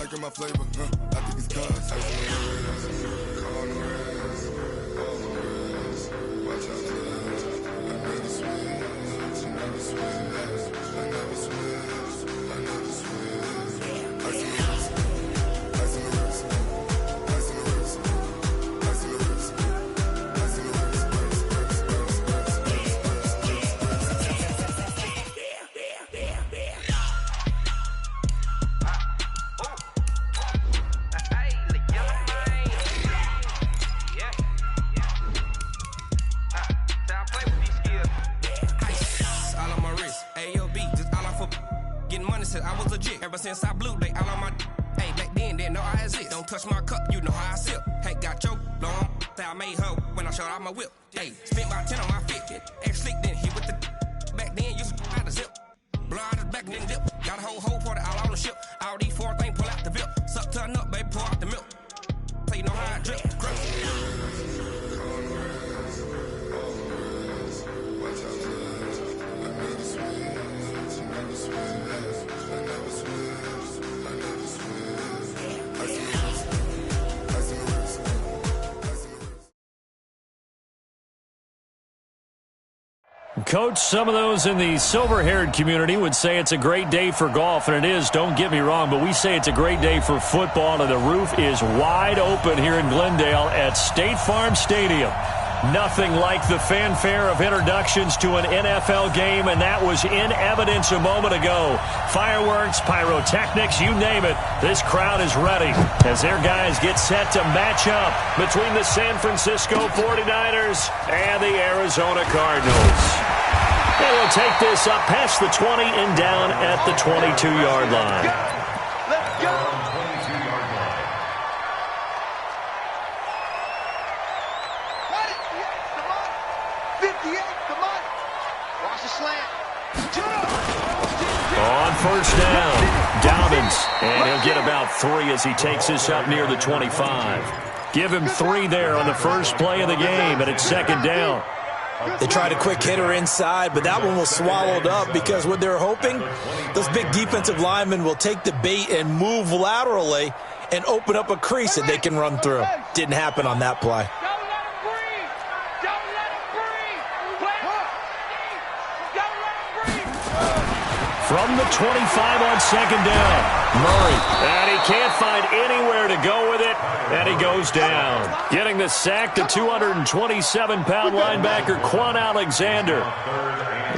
liking my flavor, I think it's cause. Watch out, I never switch, I never switch, I never switch, I never switch. Ice in the wrist, ice in the wrist, ice in the wrist, ice in the wrist, ice in the wrist, I was legit ever since I blew they all on my hey back then didn't know I exist. Don't touch my cup, you know how I sip. Hey, got your long that I made her when I showed out my whip. Hey, spent about 10 on my fit. Ex slick then hit with the back then used to out the zip. Blow out his back then dip. Got a whole party all on the ship. All these four things pull out the VIP. Suck turn up, baby, pour out the milk. So you know how I drip. Coach, some of those in the silver-haired community would say it's a great day for golf, and it is, don't get me wrong, but we say it's a great day for football, and the roof is wide open here in Glendale at State Farm Stadium. Nothing like the fanfare of introductions to an NFL game, and that was in evidence a moment ago. Fireworks, pyrotechnics, you name it. This crowd is ready as their guys get set to match up between the San Francisco 49ers and the Arizona Cardinals. And we'll take this up past the 20 and down at the 22-yard line. Let's go! On first down, Dobbins, and he'll get about 3 as he takes this up near the 25. Give him 3 there on the first play of the game, and it's second down. They tried a quick hitter inside, but that one was swallowed up because what they're hoping, those big defensive linemen will take the bait and move laterally and open up a crease that they can run through. Didn't happen on that play. From the 25 on second down, Murray. And he can't find anywhere to go with it, and he goes down. Getting the sack, the 227-pound linebacker, Quan Alexander.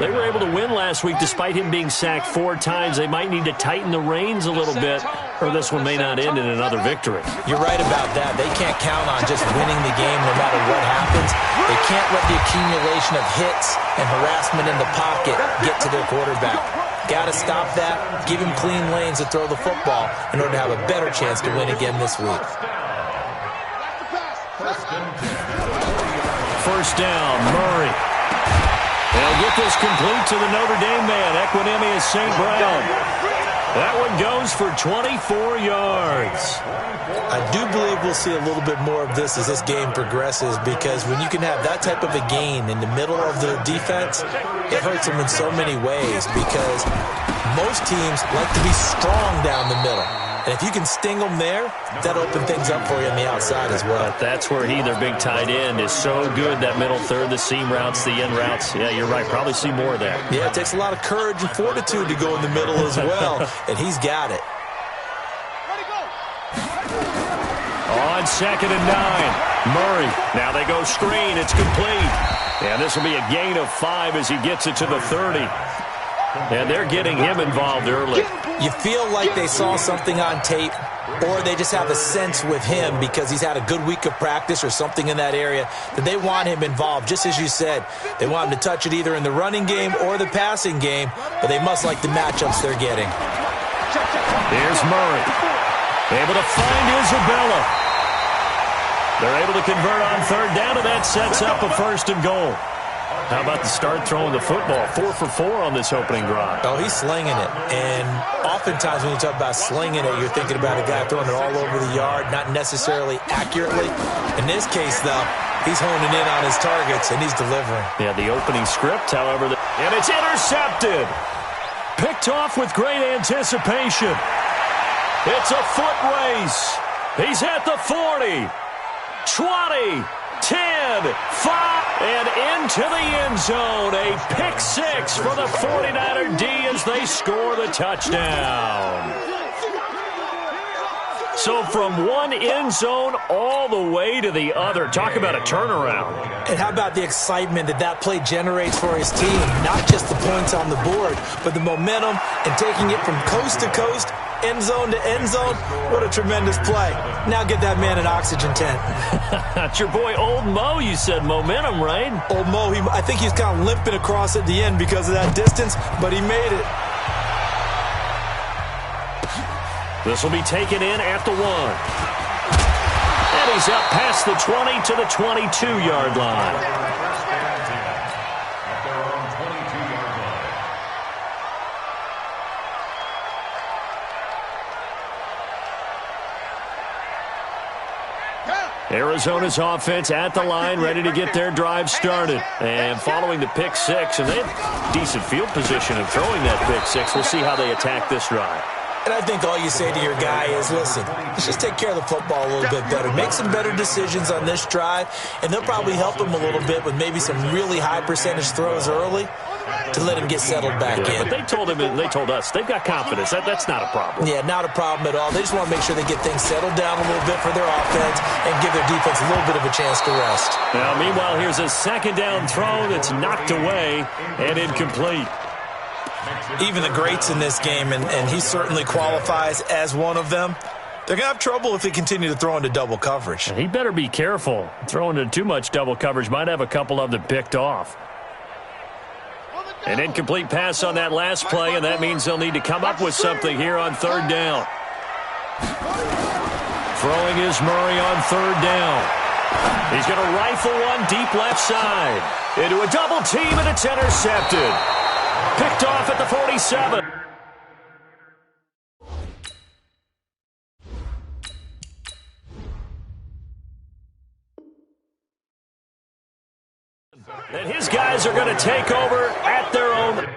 They were able to win last week despite him being sacked 4 times. They might need to tighten the reins a little bit, or this one may not end in another victory. You're right about that. They can't count on just winning the game no matter what happens. They can't let the accumulation of hits and harassment in the pocket get to their quarterback. Got to stop that, give him clean lanes to throw the football in order to have a better chance to win again this week. First down, Murray. They'll get this complete to the Notre Dame man, Equanimous St. Brown. That one goes for 24 yards. I do believe we'll see a little bit more of this as this game progresses, because when you can have that type of a gain in the middle of the defense, it hurts them in so many ways, because most teams like to be strong down the middle. And if you can sting them there, that'll open things up for you on the outside as well. But that's where their big tight end, is so good, that middle third, the seam routes, the end routes. Yeah, you're right. Probably see more of that. Yeah, it takes a lot of courage and fortitude to go in the middle as well, and he's got it. On second and 9, Murray. Now they go screen. It's complete. And this will be a gain of 5 as he gets it to the 30. And they're getting him involved early. You feel like they saw something on tape, or they just have a sense with him because he's had a good week of practice or something in that area that they want him involved. Just as you said, they want him to touch it either in the running game or the passing game, but they must like the matchups they're getting. Here's Murray. Able to find Isabella. They're able to convert on third down, and that sets up a first and goal. How about the start throwing the football? 4 for 4 on this opening drive. Oh, he's slinging it. And oftentimes when you talk about slinging it, you're thinking about a guy throwing it all over the yard, not necessarily accurately. In this case, though, he's honing in on his targets, and he's delivering. Yeah, the opening script, however, and it's intercepted. Picked off with great anticipation. It's a foot race. He's at the 40, 20, 10, 5, and into the end zone. A pick six for the 49er D as they score the touchdown. So from one end zone all the way to the other. Talk about a turnaround. And how about the excitement that play generates for his team? Not just the points on the board, but the momentum and taking it from coast to coast, end zone to end zone. What a tremendous play. Now get that man an oxygen tent. That's your boy Old Mo. You said momentum, right? Old Mo, I think he's kind of limping across at the end because of that distance, but he made it. This will be taken in at the 1. And he's up past the 20 to the 22-yard line. Arizona's offense at the line, ready to get their drive started. And following the pick six, and they have decent field position in throwing that pick six. We'll see how they attack this drive. And I think all you say to your guy is, listen, let's just take care of the football a little bit better. Make some better decisions on this drive, and they'll probably help him a little bit with maybe some really high percentage throws early to let him get settled back in. But they told us, they've got confidence. That's not a problem. Yeah, not a problem at all. They just want to make sure they get things settled down a little bit for their offense and give their defense a little bit of a chance to rest. Now, meanwhile, here's a second down throw that's knocked away and incomplete. Even the greats in this game, and he certainly qualifies as one of them, they're going to have trouble if they continue to throw into double coverage. He better be careful. Throwing into too much double coverage might have a couple of them picked off. An incomplete pass on that last play, and that means they'll need to come up with something here on third down. Throwing is Murray on third down. He's going to rifle one deep left side. Into a double team, and it's intercepted. Picked off at the 47. And his guys are going to take over at their own.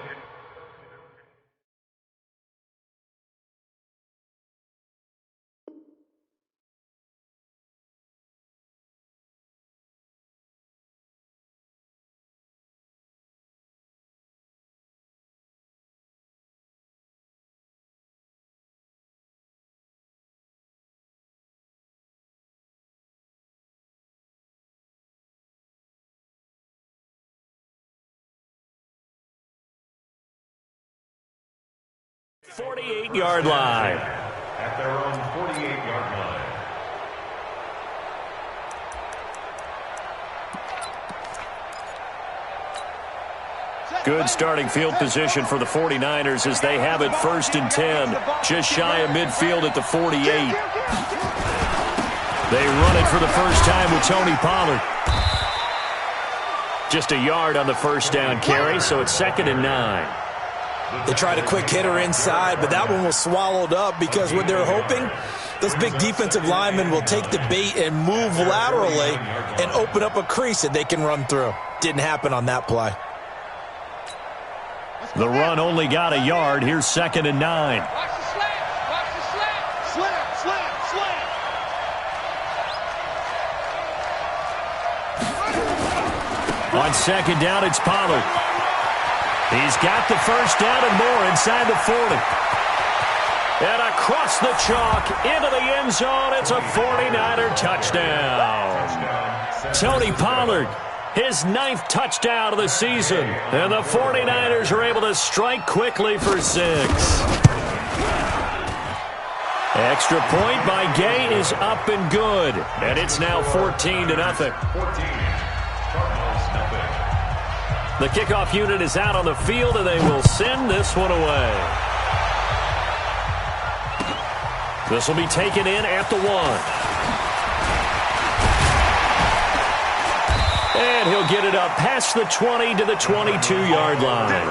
.48-yard line. At their own 48-yard line. Good starting field position for the 49ers as they have it 1st and 10. Just shy of midfield at the 48. They run it for the first time with Tony Pollard. Just a yard on the first down carry, so it's 2nd and 9. They tried a quick hitter inside, but that one was swallowed up because what they're hoping, those big defensive linemen will take the bait and move laterally and open up a crease that they can run through. Didn't happen on that play. The run only got a yard. Here's 2nd and 9. Watch the slant. Watch the slant. Slant. On 2nd down, it's Pollard. He's got the first down and more inside the 40. And across the chalk into the end zone, it's a 49er touchdown. Tony Pollard, his 9th touchdown of the season. And the 49ers are able to strike quickly for 6. Extra point by Gay is up and good. And it's now 14-0. The kickoff unit is out on the field, and they will send this one away. This will be taken in at the 1. And he'll get it up past the 20 to the 22-yard line.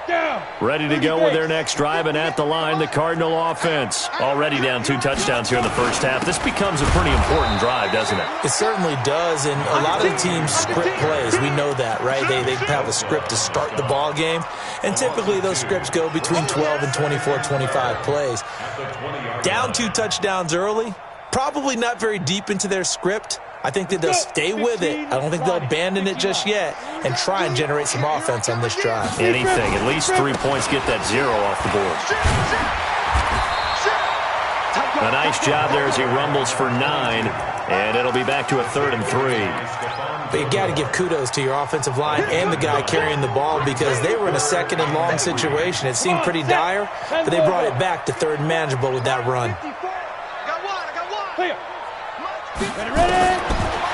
Down. Ready to go with their next drive, and at the line, the Cardinal offense. Already down 2 touchdowns here in the first half. This becomes a pretty important drive, doesn't it? It certainly does, and a lot of the teams script plays. We know that, right? They have a script to start the ball game, and typically those scripts go between 12 and 24, 25 plays. Down 2 touchdowns early, probably not very deep into their script. I think that they'll stay with it. I don't think they'll abandon it just yet and try and generate some offense on this drive. Anything. At least 3 points, get that 0 off the board. A nice job there as he rumbles for 9, and it'll be back to a 3rd and 3. But you got to give kudos to your offensive line and the guy carrying the ball because they were in a 2nd and long situation. It seemed pretty dire, but they brought it back to 3rd and manageable with that run.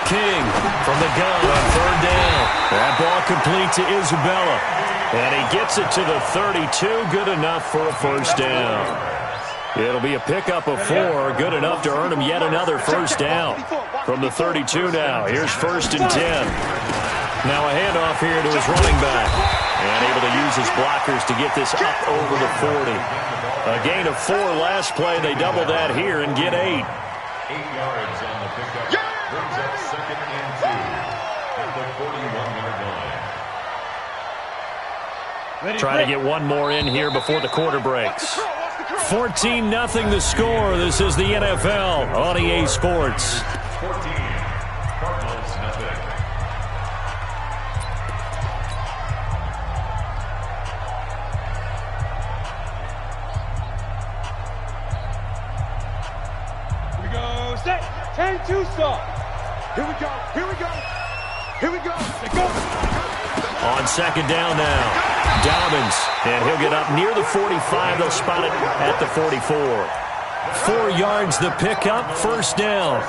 King from the gun on 3rd down. That ball complete to Isabella. And he gets it to the 32. Good enough for a 1st down. It'll be a pickup of 4. Good enough to earn him yet another 1st down. From the 32 now. Here's 1st and 10. Now a handoff here to his running back. And able to use his blockers to get this up over the 40. A gain of 4 last play. They double that here and get 8. 8 yards on the pickup. Brings up 2nd and 2 at the 41-yard line. Try to get one more in here before the quarter breaks. 14-0 the score. This is the NFL on EA Sports. 14, Cardinals nothing. Here we go. Set. 10-2 stop. Here we go. Here we go. Here we go. They go. On 2nd down now. Dobbins, and he'll get up near the 45. They'll spot it at the 44. 4 yards the pickup, 1st down.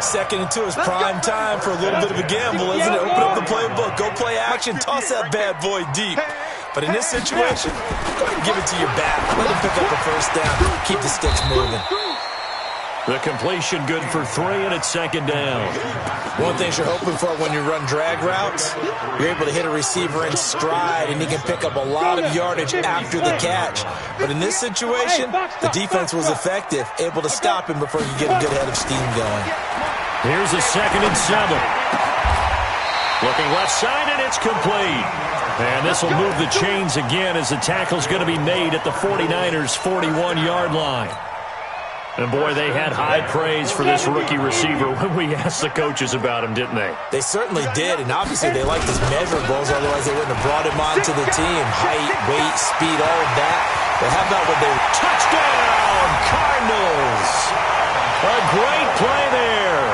2nd and 2 is prime time for a little bit of a gamble, isn't it? Open up the playbook, go play action, toss that bad boy deep. But in this situation, go ahead and give it to your back. Let him pick up a 1st down. Keep the sticks moving. The completion good for 3, and it's 2nd down. One thing you're hoping for when you run drag routes, you're able to hit a receiver in stride, and he can pick up a lot of yardage after the catch. But in this situation, the defense was effective, able to stop him before he could get a good head of steam going. Here's a 2nd and 7. Looking left side, and it's complete. And this will move the chains again as the tackle's going to be made at the 49ers' 41-yard line. And, boy, they had high praise for this rookie receiver when we asked the coaches about him, didn't they? They certainly did, and obviously they liked his measurables, otherwise they wouldn't have brought him onto the team. Height, weight, speed, all of that. But how about what they... Touchdown, Cardinals! A great play there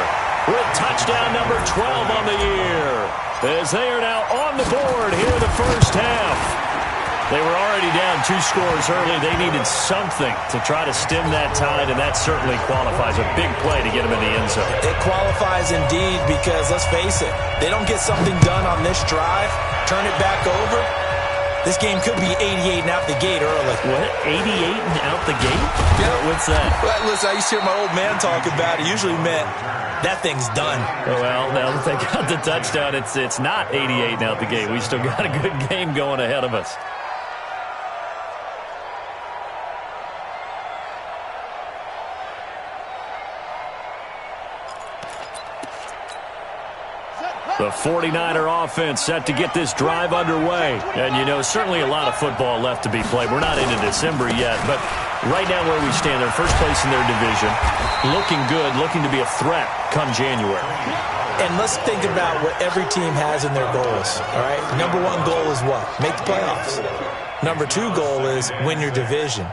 with touchdown number 12 on the year as they are now on the board here in the first half. They were already down 2 scores early. They needed something to try to stem that tide, and that certainly qualifies. A big play to get them in the end zone. It qualifies indeed because, let's face it, they don't get something done on this drive, turn it back over, this game could be 88 and out the gate early. What? 88 and out the gate? Yeah. What's that? Well, listen, I used to hear my old man talk about it. Usually meant that thing's done. Well, now that they got the touchdown, it's not 88 and out the gate. We still got a good game going ahead of us. The 49er offense set to get this drive underway. And, you know, certainly a lot of football left to be played. We're not into December yet, but right now where we stand, they're first place in their division. Looking good, looking to be a threat come January. And let's think about what every team has in their goals, all right? Number 1 goal is what? Make the playoffs. Number 2 goal is win your division.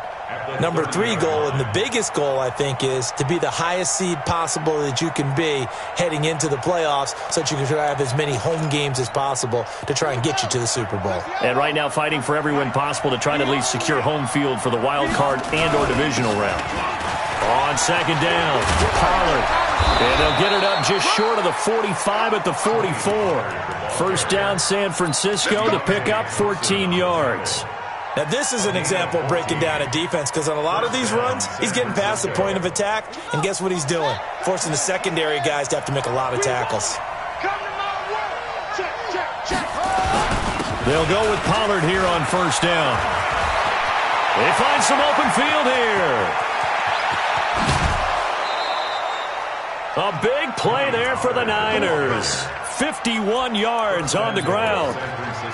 Number 3 goal, and the biggest goal, I think, is to be the highest seed possible that you can be heading into the playoffs so that you can try to have as many home games as possible to try and get you to the Super Bowl. And right now fighting for every win possible to try to at least secure home field for the wild card and or divisional round. On 2nd down, Pollard. And they'll get it up just short of the 45 at the 44. 1st down, San Francisco to pick up 14 yards. Now, this is an example of breaking down a defense because on a lot of these runs, he's getting past the point of attack, and guess what he's doing? Forcing the secondary guys to have to make a lot of tackles. They'll go with Pollard here on first down. They find some open field here. A big play there for the Niners. 51 yards on the ground.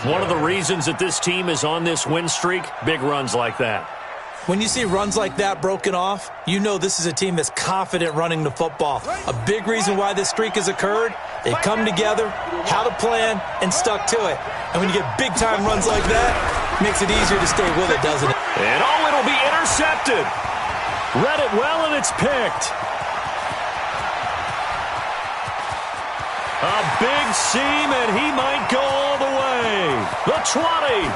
One of the reasons that this team is on this win streak, big runs like that. When you see runs like that broken off, you know this is a team that's confident running the football. A big reason why this streak has occurred, they've come together, had a plan, and stuck to it. And when you get big-time runs like that, it makes it easier to stay with it, doesn't it? And it'll be intercepted. Read it well, and it's picked. A big seam, and he might go all the way. The 20.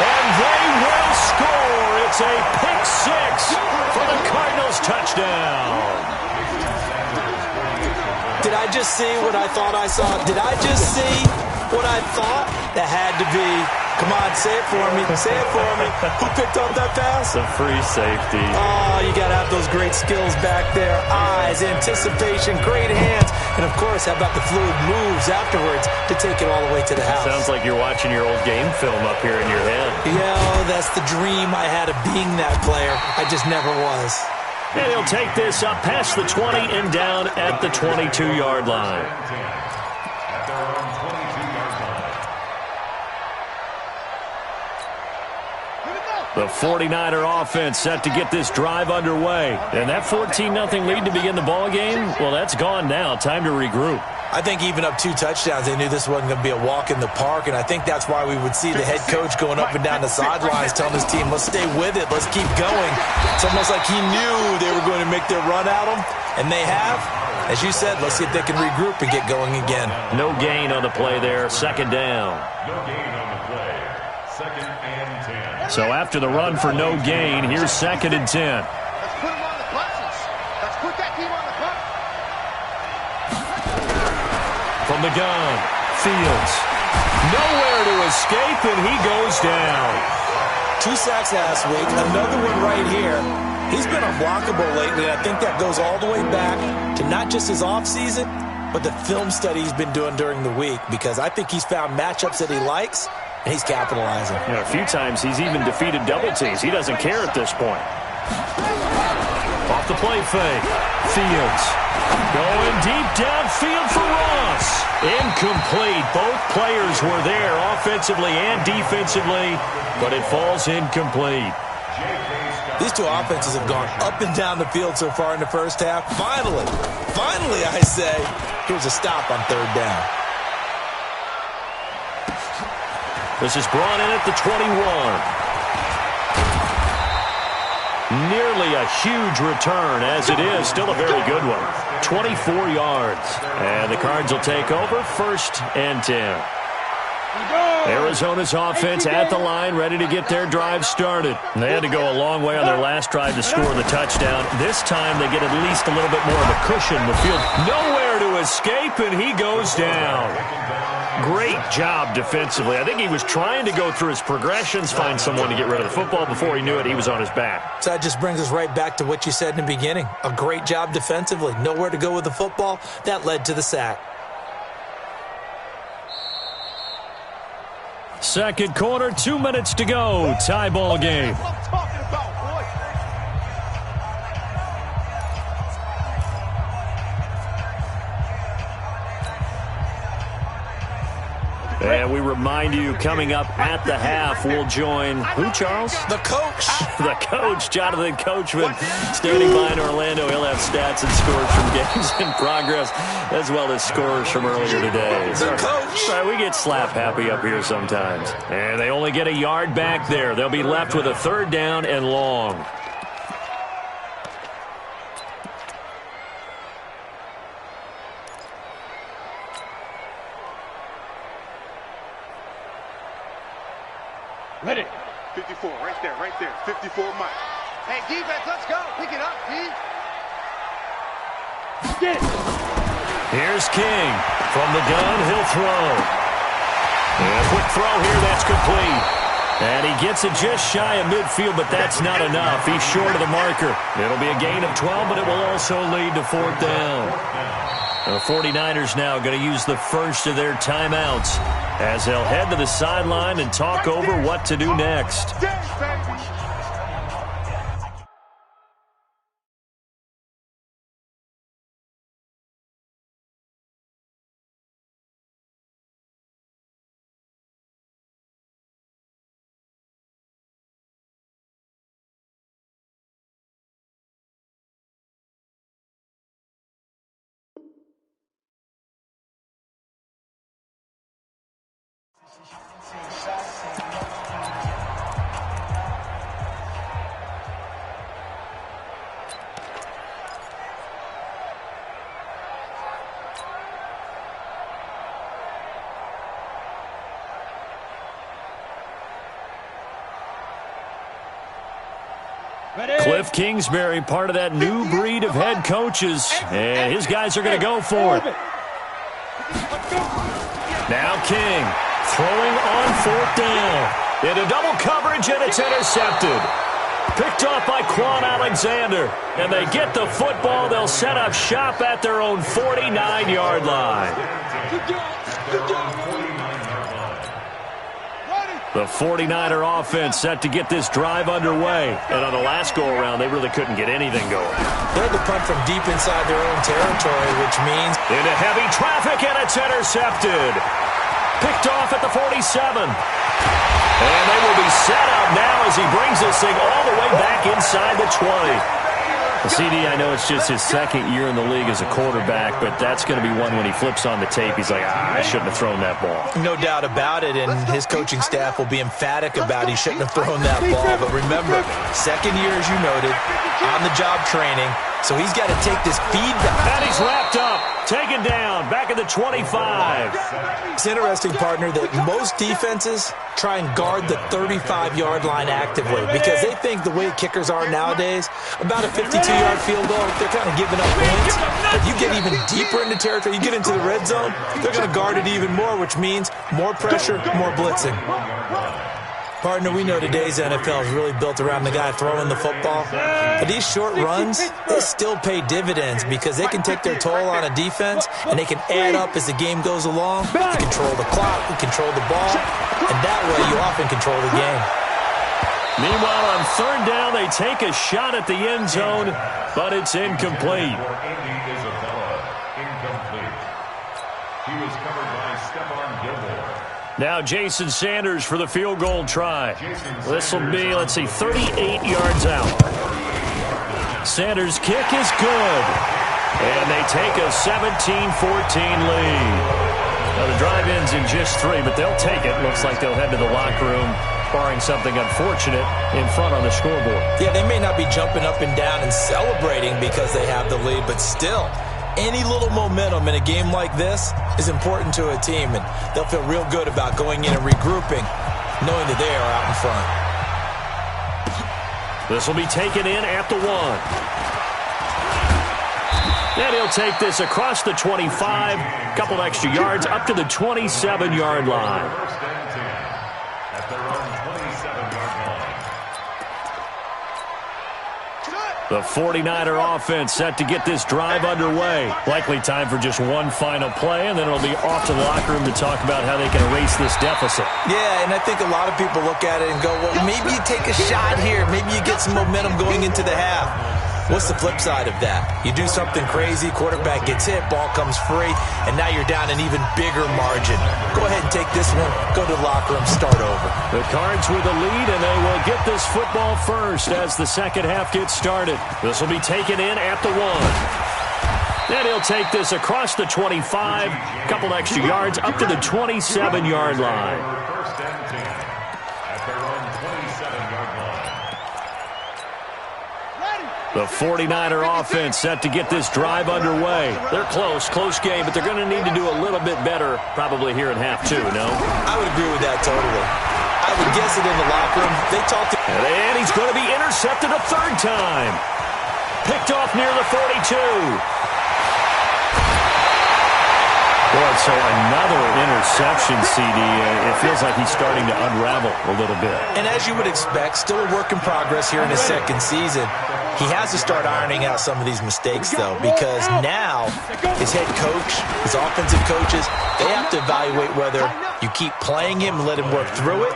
And they will score. It's a pick six for the Cardinals touchdown. Did I just see what I thought I saw? Did I just see what I thought? That had to be. Come on, say it for me. Say it for me. Who picked up that pass? The free safety. Oh, you got to have those great skills back there. Eyes, anticipation, great hands. And, of course, how about the fluid moves afterwards to take it all the way to the house? Sounds like you're watching your old game film up here in your head. Yeah, that's the dream I had of being that player. I just never was. And he'll take this up past the 20 and down at the 22-yard line. At their own 22-yard line. The 49er offense set to get this drive underway. And that 14-0 lead to begin the ball game, well, that's gone now. Time to regroup. I think even up 2 touchdowns, they knew this wasn't going to be a walk in the park, and I think that's why we would see the head coach going up and down the sidelines telling his team, let's stay with it, let's keep going. It's almost like he knew they were going to make their run at him, and they have. As you said, let's see if they can regroup and get going again. No gain on the play there, second down. No gain on the play. Second and 10. So after the run for no gain, here's second and 10. Let's put him on the buses. Let's put that team on the bus. From the gun, Fields. Nowhere to escape, and he goes down. 2 sacks last week, another one right here. He's been unblockable lately, and I think that goes all the way back to not just his offseason, but the film study he's been doing during the week, because I think he's found matchups that he likes, and he's capitalizing. You know, a few times he's even defeated double teams. He doesn't care at this point. Off the play fake. Fields going deep downfield for Ross. Incomplete. Both players were there offensively and defensively, but it falls incomplete. These two offenses have gone up and down the field so far in the first half. Finally, I say, here's a stop on third down. This is brought in at the 21. Nearly a huge return, as it is. Still a very good one. 24 yards. And the Cards will take over first and 10. Arizona's offense at the line, ready to get their drive started. They had to go a long way on their last drive to score the touchdown. This time they get at least a little bit more of a cushion. The field nowhere to escape, and he goes down. Great job defensively. I think he was trying to go through his progressions, find someone to get rid of the football. Before he knew it, he was on his back. So that just brings us right back to what you said in the beginning. A great job defensively. Nowhere to go with the football. That led to the sack. Second quarter, 2 minutes to go. Tie ball game. And we remind you, coming up at the half, we'll join who, Charles? The coach. The coach, Jonathan Coachman, standing by in Orlando. He'll have stats and scores from games in progress, as well as scores from earlier today. The coach. Sorry, we get slap happy up here sometimes. And they only get a yard back there. They'll be left with a third down and long. Ready. 54, right there. 54 Mike. Hey, defense, let's go. Pick it up, D. Get it. Here's King. From the gun, he'll throw. And a quick throw here, that's complete. And he gets it just shy of midfield, but that's not enough. He's short of the marker. It'll be a gain of 12, but it will also lead to fourth down. The 49ers now going to use the first of their timeouts as they'll head to the sideline and talk over what to do next. Cliff Kingsbury, part of that new breed of head coaches, and his guys are going to go for it. Now King throwing on 4th down. Into double coverage, and it's intercepted. Picked off by Quan Alexander, and they get the football. They'll set up shop at their own 49-yard line. The 49er offense set to get this drive underway. And on the last go-around, they really couldn't get anything going. They had to punt from deep inside their own territory, which means into heavy traffic, and it's intercepted. Picked off at the 47. And they will be set up now as he brings this thing all the way back inside the 20. CD, I know it's just his second year in the league as a quarterback, but that's going to be one when he flips on the tape. He's like, I shouldn't have thrown that ball. No doubt about it, and his coaching staff will be emphatic about he shouldn't have thrown that ball. But remember, second year, as you noted, on-the-job training, so he's got to take this feedback. And he's wrapped up, taken down, back at the 25. It's interesting, partner, that most defenses try and guard the 35-yard line actively because they think the way kickers are nowadays, about a 52-yard field goal, they're kind of giving up points. If you get even deeper into territory, you get into the red zone, they're going to guard it even more, which means more pressure, more blitzing. Partner, we know today's NFL is really built around the guy throwing the football. But these short runs, they still pay dividends because they can take their toll on a defense and they can add up as the game goes along. You control the clock, you control the ball, and that way you often control the game. Meanwhile, on 3rd down, they take a shot at the end zone, but it's incomplete. He was covered by Stephon Gilmore. Now Jason Sanders for the field goal try. This will be, 38 yards out. Sanders' kick is good. And they take a 17-14 lead. Now the drive ends in just 3, but they'll take it. Looks like they'll head to the locker room, barring something unfortunate, in front on the scoreboard. Yeah, they may not be jumping up and down and celebrating because they have the lead, but still, any little momentum in a game like this is important to a team, and they'll feel real good about going in and regrouping, knowing that they are out in front. This will be taken in at the 1. And he'll take this across the 25, couple extra yards, up to the 27-yard line. First and 10 at their own 27-yard line. The 49er offense set to get this drive underway. Likely time for just one final play, and then it'll be off to the locker room to talk about how they can erase this deficit. Yeah, and I think a lot of people look at it and go, well, maybe you take a shot here. Maybe you get some momentum going into the half. What's the flip side of that? You do something crazy, quarterback gets hit, ball comes free, and now you're down an even bigger margin. Go ahead and take this one, go to the locker room, start over. The Cards with the lead, and they will get this football first as the second half gets started. This will be taken in at the 1. Then he'll take this across the 25, couple extra yards, up to the 27-yard line. First and 10 at their own 27-yard line. The 49er offense set to get this drive underway. They're close game, but they're going to need to do a little bit better probably here in half 2, no? I would agree with that totally. I would guess it in the locker room. They talked to... And he's going to be intercepted a 3rd time. Picked off near the 42. Boy, so another interception, CD. It feels like he's starting to unravel a little bit. And as you would expect, still a work in progress here in his second season. He has to start ironing out some of these mistakes, though, because now his head coach, his offensive coaches, they have to evaluate whether you keep playing him and let him work through it,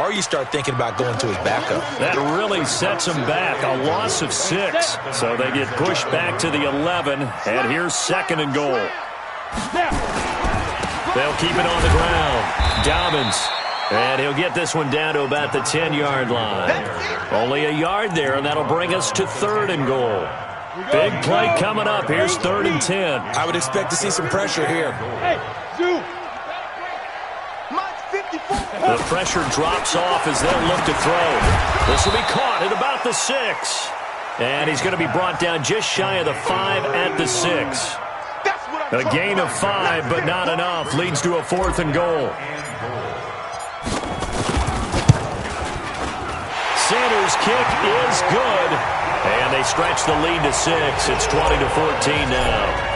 or you start thinking about going to his backup. That really sets him back. A loss of 6. So they get pushed back to the 11, and here's 2nd and goal. They'll keep it on the ground. Dobbins. And he'll get this one down to about the 10-yard line. Only a yard there, and that'll bring us to 3rd and goal. Big play coming up. Here's 3rd and 10. I would expect to see some pressure here. The pressure drops off as they'll look to throw. This will be caught at about the 6. And he's going to be brought down just shy of the 5 at the 6. A gain of 5, but not enough. Leads to a 4th and goal. Sanders' kick is good. And they stretch the lead to 6. It's 20-14 now.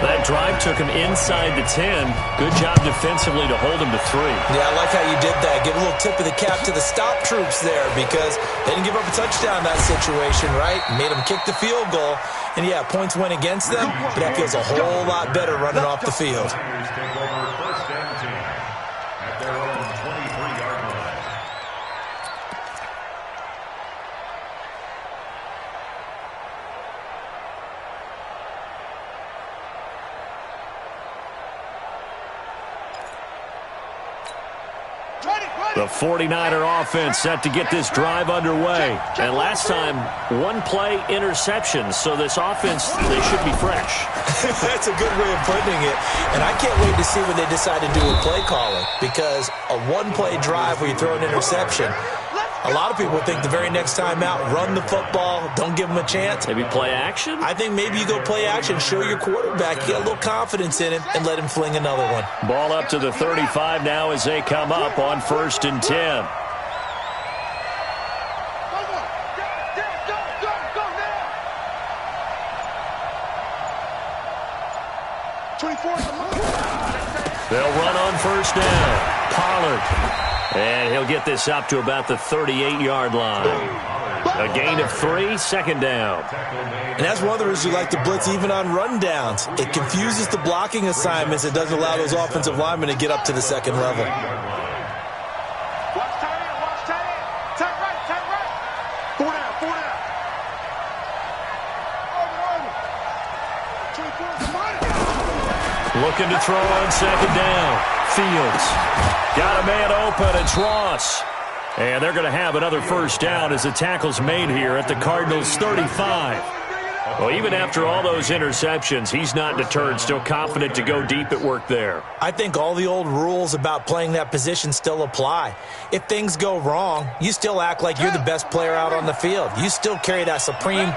That drive took him inside the 10. Good job defensively to hold him to 3. Yeah, I like how you did that. Give a little tip of the cap to the stop troops there because they didn't give up a touchdown in that situation, right? Made them kick the field goal. And, yeah, points went against them, but that feels a whole lot better running off the field. Take over 1st and 10 at their own 23-yard line. The 49er offense set to get this drive underway. And last time, 1-play interception. So this offense, they should be fresh. That's a good way of putting it. And I can't wait to see what they decide to do with play calling. Because a 1-play drive where you throw an interception, a lot of people think the very next time out, run the football, don't give them a chance. Maybe play action? I think maybe you go play action, show your quarterback, get a little confidence in him, and let him fling another one. Ball up to the 35 now as they come up on 1st and 10. They'll run on 1st down. Pollard. And he'll get this up to about the 38-yard line. A gain of 3, 2nd down. And that's one of the reasons you like to blitz even on rundowns. It confuses the blocking assignments. It doesn't allow those offensive linemen to get up to the 2nd level. Watch tight end, watch tight end. Tight right. 4 down, 4 down. Looking to throw on 2nd down. Fields. Got a man open. It's Ross. And they're going to have another 1st down as the tackle's made here at the Cardinals' 35. Well, even after all those interceptions, he's not deterred, still confident to go deep at work there. I think all the old rules about playing that position still apply. If things go wrong, you still act like you're the best player out on the field. You still carry that supreme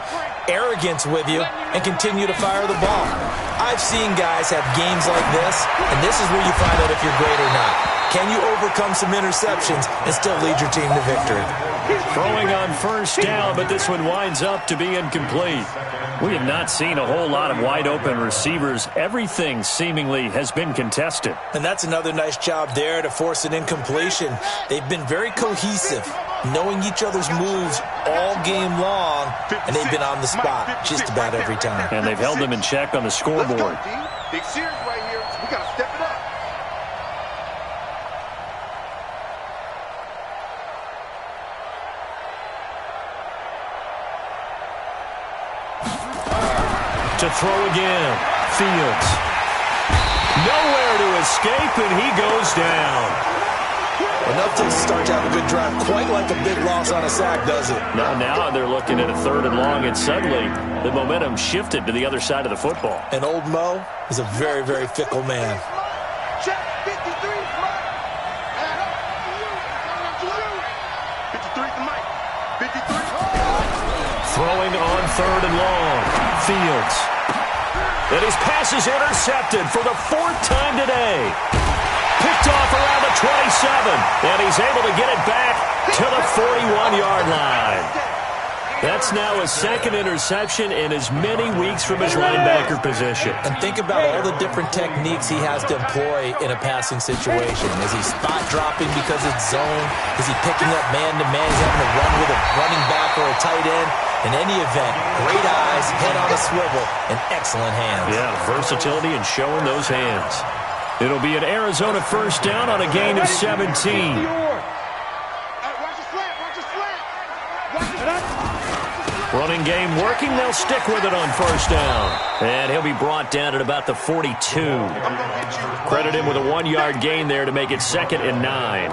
arrogance with you and continue to fire the ball. I've seen guys have games like this, and this is where you find out if you're great or not. Can you overcome some interceptions and still lead your team to victory? Throwing on 1st down, but this one winds up to be incomplete. We have not seen a whole lot of wide-open receivers. Everything seemingly has been contested. And that's another nice job there to force an incompletion. They've been very cohesive, knowing each other's moves all game long, and they've been on the spot just about every time. And they've held them in check on the scoreboard. Big series right here. We got to step it up. To throw again. Fields. Nowhere to escape, and he goes down. Enough to start to have a good drive. Quite like a big loss on a sack, does it? Now they're looking at a 3rd and long, and suddenly the momentum shifted to the other side of the football. And old Mo is a very, very fickle man. Check 53, Mike. 53 to Mike. 53. Throwing on 3rd and long. Fields. And his pass is intercepted for the 4th time today. Picked off around the 27, and he's able to get it back to the 41-yard line. That's now his second interception in as many weeks from his linebacker position. And think about all the different techniques he has to employ in a passing situation. Is he spot dropping because it's zone? Is he picking up man-to-man? Is he having to run with a running back or a tight end? In any event, great eyes, head on a swivel, and excellent hands. Yeah, versatility and showing those hands. It'll be an Arizona first down on a gain of 17. Running game working. They'll stick with it on first down. And he'll be brought down at about the 42. Credit him with a 1-yard gain there to make it 2nd and 9.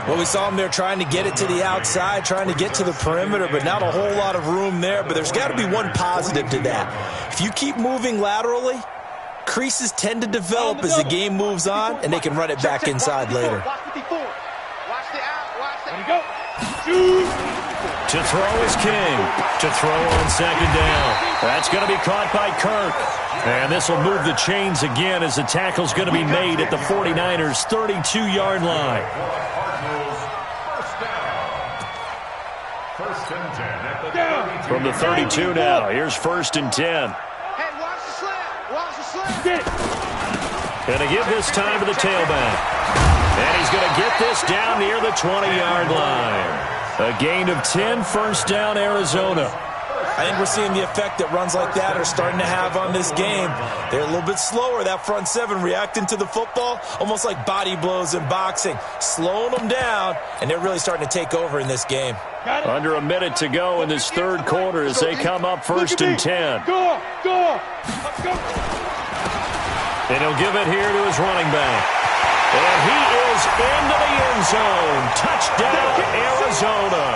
Well, we saw him there trying to get it to the outside, trying to get to the perimeter, but not a whole lot of room there. But there's got to be one positive to that. If you keep moving laterally, creases tend to develop as the game moves on, and they can run it back inside later. To throw is King. To throw on second down. That's going to be caught by Kirk. And this will move the chains again as the tackle's going to be made at the 49ers' 32-yard line. First and 10 at the 32. From the 32 now, here's 1st and 10. Hey, watch the slant. Watch the slant. Going to give this time to the tailback. And he's going to get this down near the 20-yard line. A gain of 10, first down, Arizona. I think we're seeing the effect that runs like that are starting to have on this game. They're a little bit slower, that front seven, reacting to the football, almost like body blows in boxing, slowing them down, and they're really starting to take over in this game. Under a minute to go in this third quarter as they come up 1st and 10. Go. And he'll give it here to his running back. And he is into the end zone. Touchdown, Arizona.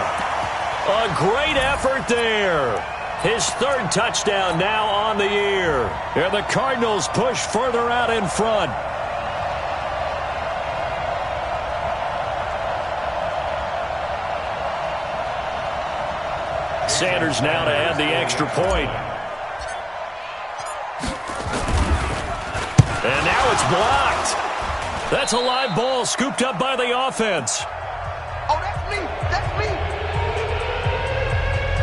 A great effort there. His 3rd touchdown now on the year. And the Cardinals push further out in front. Sanders now to add the extra point. And now it's blocked. That's a live ball scooped up by the offense. Oh, that's me. That's me.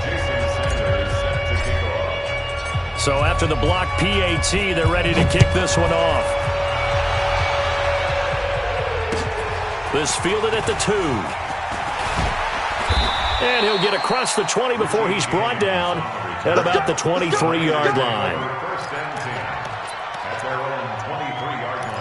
Jason Sanders set to kick off. So after the block PAT, they're ready to kick this one off. This fielded at the 2. And he'll get across the 20 before he's brought down at about the 23-yard line. First and 10 at their own 23-yard line.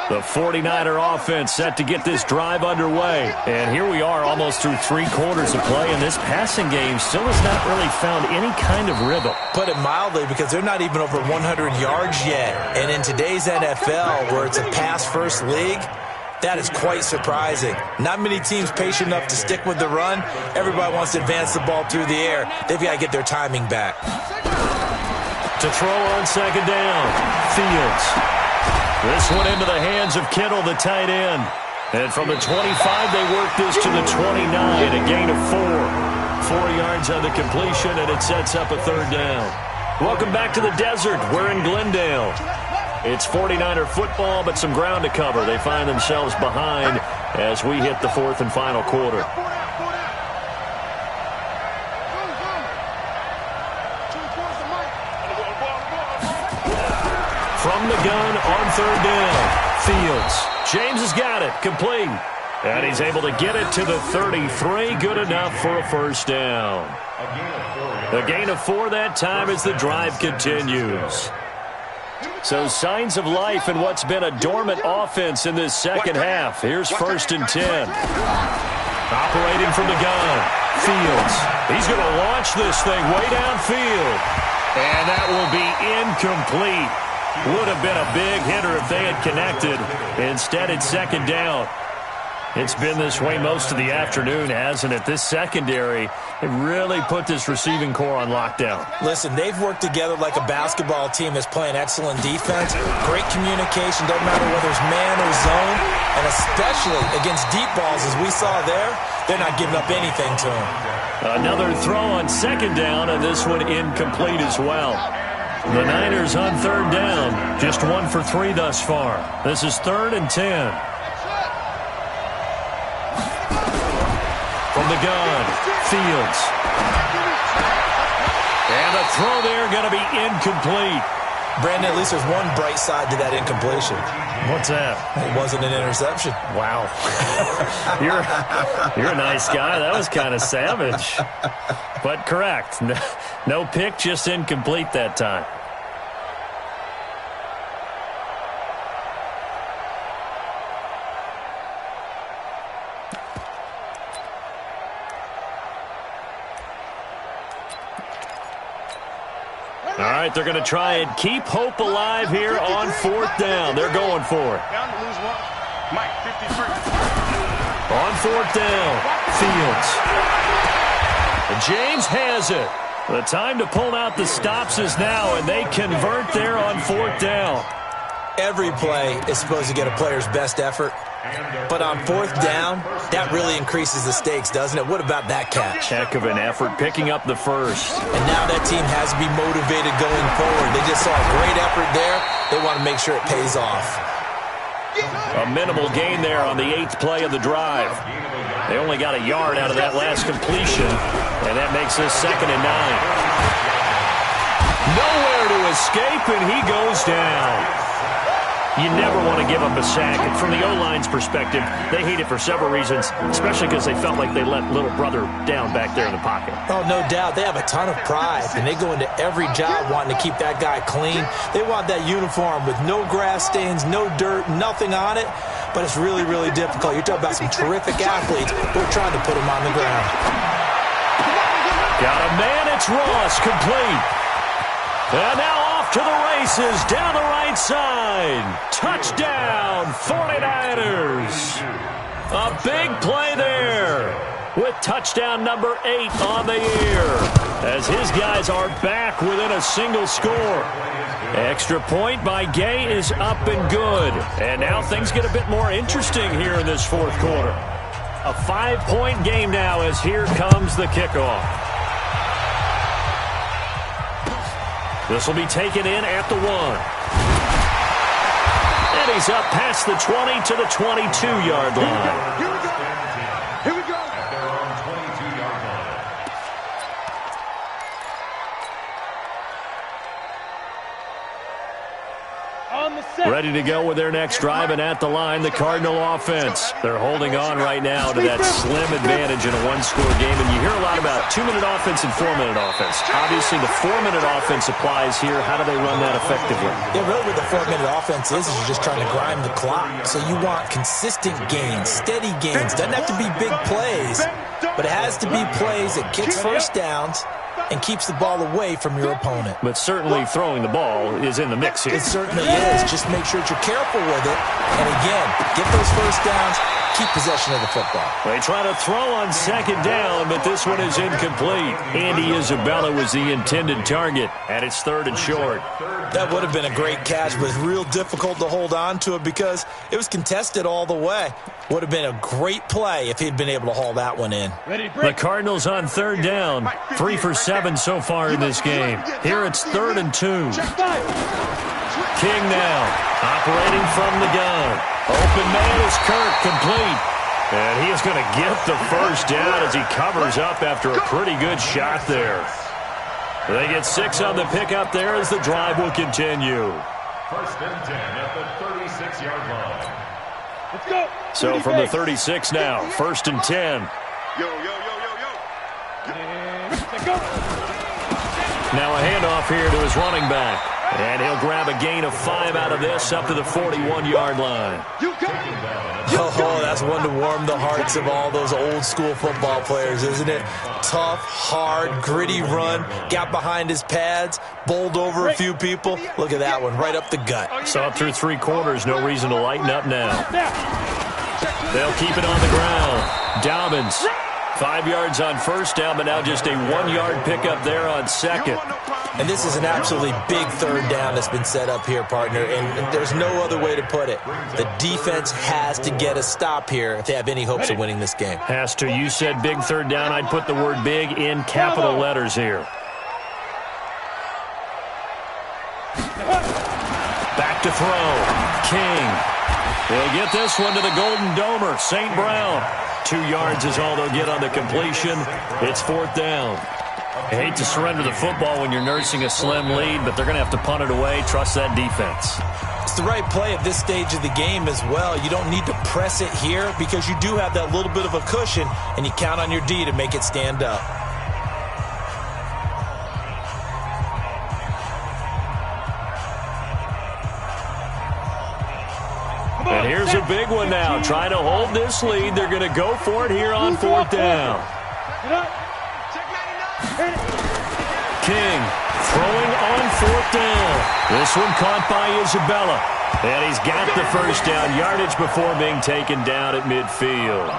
The 49er offense set to get this drive underway. And here we are almost through 3 quarters of play, and this passing game still has not really found any kind of rhythm. Put it mildly, because they're not even over 100 yards yet. And in today's NFL, where it's a pass-first league, that is quite surprising. Not many teams patient enough to stick with the run. Everybody wants to advance the ball through the air. They've got to get their timing back. To throw on second down, Fields. This one into the hands of Kittle, the tight end. And from the 25, they work this to the 29, a gain of 4. 4 yards on the completion, and it sets up a 3rd down. Welcome back to the desert. We're in Glendale. It's 49er football, but some ground to cover. They find themselves behind as we hit the 4th and final quarter. From the gun on 3rd down, Fields. James has got it, complete. And he's able to get it to the 33, good enough for a first down. A gain of 4 that time as the drive continues. So signs of life in what's been a dormant offense in this second half. Here's 1st and 10. Operating from the gun, Fields. He's going to launch this thing way downfield. And that will be incomplete. Would have been a big hitter if they had connected. Instead, it's 2nd down. It's been this way most of the afternoon, hasn't it? This secondary, it really put this receiving core on lockdown. Listen, they've worked together like a basketball team that's playing excellent defense. Great communication, doesn't matter whether it's man or zone. And especially against deep balls, as we saw there, they're not giving up anything to them. Another throw on 2nd down, and this one incomplete as well. The Niners on 3rd down, just 1 for 3 thus far. This is 3rd and 10. From the gun, Fields. And the throw there going to be incomplete. Brandon, at least there's one bright side to that incompletion. What's that? It wasn't an interception. Wow. You're a nice guy. That was kind of savage. But correct. No pick, just incomplete that time. All right, they're going to try and keep hope alive here on 4th down. They're going for it. Down to lose one. Mike, 53. On 4th down, Fields. And James has it. The time to pull out the stops is now, and they convert there on 4th down. Every play is supposed to get a player's best effort. But on 4th down, that really increases the stakes, doesn't it? What about that catch? Heck of an effort picking up the first. And now that team has to be motivated going forward. They just saw a great effort there. They want to make sure it pays off. A minimal gain there on the 8th play of the drive. They only got a yard out of that last completion, and that makes this 2nd and 9. Nowhere to escape, and he goes down. You never want to give up a sack. And from the O-line's perspective, they hate it for several reasons, especially because they felt like they let little brother down back there in the pocket. Oh, no doubt. They have a ton of pride, and they go into every job wanting to keep that guy clean. They want that uniform with no grass stains, no dirt, nothing on it. But it's really, really difficult. You're talking about some terrific athletes who are trying to put him on the ground. Got a man. It's Ross, complete. And now off to the races down the right side. Touchdown, 49ers. A big play there with touchdown number 8 on the year as his guys are back within a single score. Extra point by Gay is up and good. And now things get a bit more interesting here in this 4th quarter. A 5-point game now as here comes the kickoff. This will be taken in at the 1. And he's up past the 20 to the 22-yard line. Here we go. Here we go. At their own 22-yard line. On the set. Ready to go with their next drive, and at the line, the Cardinal offense. They're holding on right now to that slim advantage in a one-score game, and you hear a lot about 2-minute offense and 4-minute offense. Obviously, the 4-minute offense applies here. How do they run that effectively? Yeah, really what the 4-minute offense is you're just trying to grind the clock. So you want consistent gains, steady gains. Doesn't have to be big plays, but it has to be plays that gets first downs and keeps the ball away from your opponent. But certainly throwing the ball is in the mix here. It certainly is. Just make sure that you're careful with it. And again, get those first downs, keep possession of the football. They try to throw on 2nd down, but this one is incomplete. Andy Isabella was the intended target, and it's 3rd and short. That would have been a great catch, but it's real difficult to hold on to it because it was contested all the way. Would have been a great play if he'd been able to haul that one in. The Cardinals on 3rd down. 3 for 7 so far in this game. Here it's 3rd and 2. King now, operating from the gun. Open man is Kirk, complete. And he is going to get the first down as he covers up after a pretty good shot there. They get 6 on the pickup there as the drive will continue. 1st and 10 at the 36-yard line. Let's go. So from the 36 now, 1st and 10. Yo, yo, yo, yo, yo. And let's go. Now a handoff here to his running back. And he'll grab a gain of 5 out of this up to the 41-yard line. You got it. Oh, that's one to warm the hearts of all those old-school football players, isn't it? Tough, hard, gritty run. Got behind his pads, bowled over a few people. Look at that one, right up the gut. So up through 3 quarters, no reason to lighten up now. They'll keep it on the ground. Dobbins, 5 yards on 1st down, but now just a 1-yard pickup there on 2nd. And this is an absolutely big 3rd down that's been set up here, partner, and there's no other way to put it. The defense has to get a stop here if they have any hopes of winning this game. Has to. You said big 3rd down. I'd put the word big in capital letters here. Back to throw. King. He'll get this one to the Golden Domer, St. Brown. 2 yards is all they'll get on the completion. It's 4th down. I hate to surrender the football when you're nursing a slim lead, but they're going to have to punt it away. Trust that defense. It's the right play at this stage of the game as well. You don't need to press it here because you do have that little bit of a cushion, and you count on your D to make it stand up. And here's a big one now. Trying to hold this lead. They're going to go for it here on 4th down. King throwing on 4th down. This one caught by Isabella. And he's got the first down yardage before being taken down at midfield.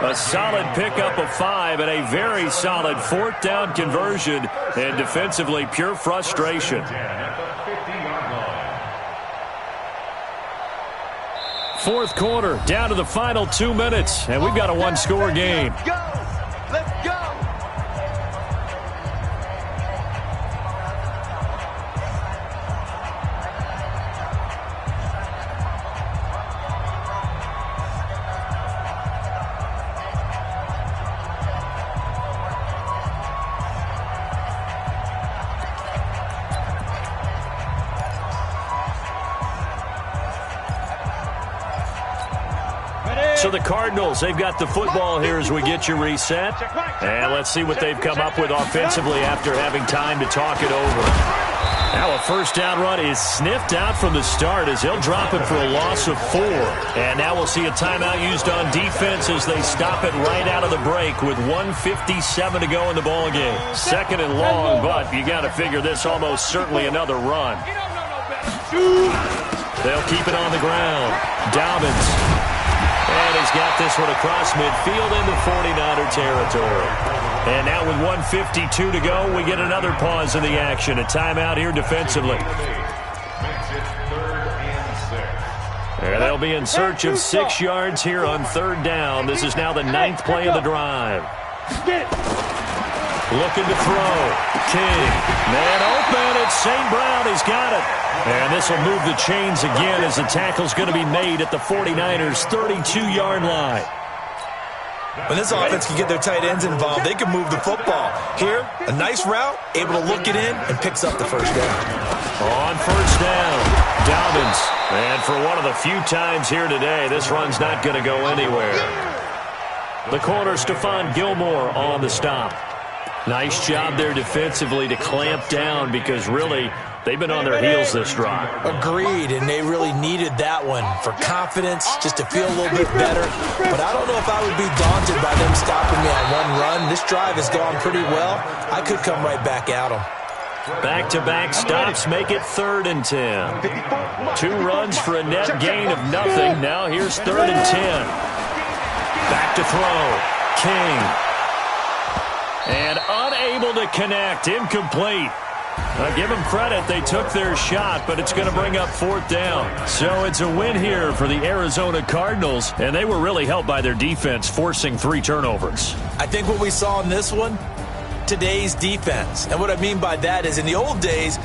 A solid pickup of 5 and a very solid 4th down conversion. And defensively, pure frustration. 4th quarter, down to the final 2 minutes, and we've got a 1-score game. Let's go! Let's go! So the Cardinals, they've got the football here as we get you reset. And let's see what they've come up with offensively after having time to talk it over. Now a first down run is sniffed out from the start as he'll drop it for a loss of 4. And now we'll see a timeout used on defense as they stop it right out of the break with 1:57 to go in the ballgame. 2nd and long, but you got to figure this almost certainly another run. They'll keep it on the ground. Dobbins. And he's got this one across midfield into 49er territory. And now with 1:52 to go, we get another pause in the action. A timeout here defensively. And they'll be in search of 6 yards here on 3rd down. This is now the 9th play of the drive. Looking to throw. King. Man open. It's St. Brown. He's got it. And this will move the chains again as the tackle's going to be made at the 49ers' 32-yard line. When this offense can get their tight ends involved, they can move the football. Here, a nice route, able to look it in, and picks up the first down. On 1st down, Dobbins. And for one of the few times here today, this run's not going to go anywhere. The corner, Stephon Gilmore, on the stop. Nice job there defensively to clamp down because really they've been on their heels this drive. Agreed, and they really needed that one for confidence, just to feel a little bit better. But I don't know if I would be daunted by them stopping me on one run. This drive has gone pretty well. I could come right back at them. Back-to-back stops make it 3rd and 10. 2 runs for a net gain of nothing. Now here's 3rd and 10. Back to throw. King. And unable to connect. Incomplete. Give them credit. They took their shot, but it's going to bring up 4th down. So it's a win here for the Arizona Cardinals, and they were really helped by their defense, forcing 3 turnovers. I think what we saw in this one, today's defense. And what I mean by that is in the old days,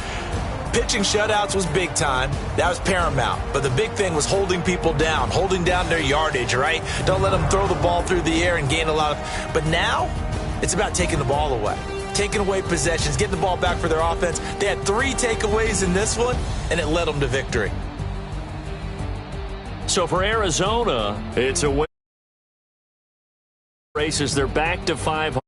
pitching shutouts was big time. That was paramount. But the big thing was holding people down, holding down their yardage, right? Don't let them throw the ball through the air and gain a lot of... But now, it's about taking the ball away. Taking away possessions, getting the ball back for their offense. They had 3 takeaways in this one, and it led them to victory. So for Arizona, it's a win. Races, they're back to 500.